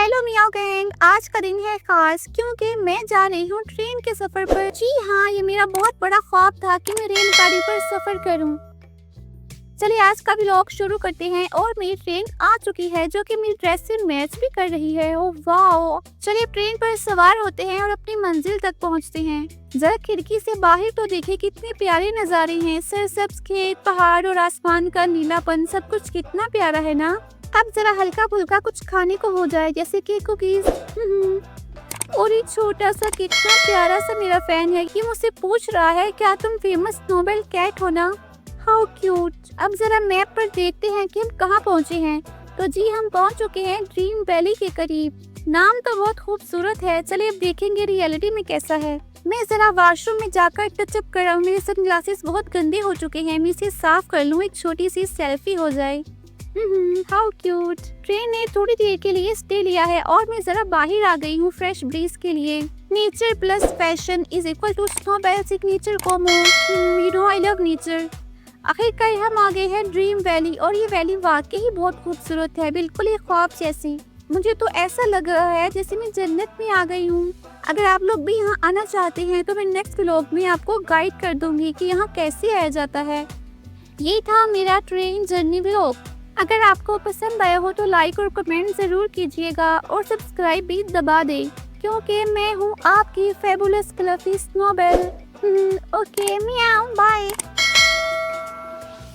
Hello Miao gang, आज का दिन है खास क्योंकि मैं जा रही हूँ ट्रेन के सफर पर। जी हाँ, ये मेरा बहुत बड़ा ख्वाब था कि मैं रेलगाड़ी पर सफर करूँ। चलिए आज का व्लॉग शुरू करते हैं। और मेरी ट्रेन आ चुकी है जो कि मेरी ड्रेस से मैच भी कर रही है। Oh wow! चलिए ट्रेन पर सवार होते हैं और अपनी मंजिल तक पहुँचते हैं। जरा खिड़की से बाहर तो देखे कितने प्यारे नज़ारे हैं। सरसब्ज खेत, पहाड़ और आसमान का नीलापन, सब कुछ कितना प्यारा है ना। अब जरा हल्का फुल्का कुछ खाने को हो जाए, जैसे कि कुकीज। और ये छोटा सा कितना प्यारा सा मेरा फैन है, ये मुझसे पूछ रहा है क्या तुम फेमस नोबेल कैट हो ना। How cute. अब जरा मैप पर देखते हैं कि हम कहाँ पहुँचे हैं। तो जी हम पहुँच चुके हैं ड्रीम वैली के करीब। नाम तो बहुत खूबसूरत है। चलिए अब देखेंगे रियलिटी में कैसा है। मैं जरा वॉशरूम में जाकर टचअप कर रहा हूँ। मेरे सनग्लासेस बहुत गंदे हो चुके हैं, मैं इसे साफ कर लूँ, एक छोटी सी सेल्फी हो जाए। How cute. ट्रेन ने थोड़ी देर के लिए स्टे लिया है और मैं जरा बाहर आ गई हूँ फ्रेश ब्रीज के लिए। Nature plus fashion is equal to Snowbell signature combo. You know I love nature. आखिरकार हम आ गए हैं ड्रीम वैली और ये वैली वाकई ही बहुत खूबसूरत है, बिल्कुल एक ख्वाब जैसी। मुझे तो ऐसा लग रहा है जैसे मैं जन्नत में आ गई हूँ। अगर आप लोग भी यहाँ आना चाहते हैं तो मैं नेक्स्ट व्लॉग में आपको गाइड कर दूंगी कि यहाँ कैसे आया जाता है। ये था मेरा ट्रेन जर्नी व्लॉग। अगर आपको पसंद आया हो तो लाइक और कमेंट ज़रूर कीजिएगा और सब्सक्राइब भी दबा दें क्योंकि मैं हूँ आपकी fabulous fluffy Snowbell. Okay meow bye.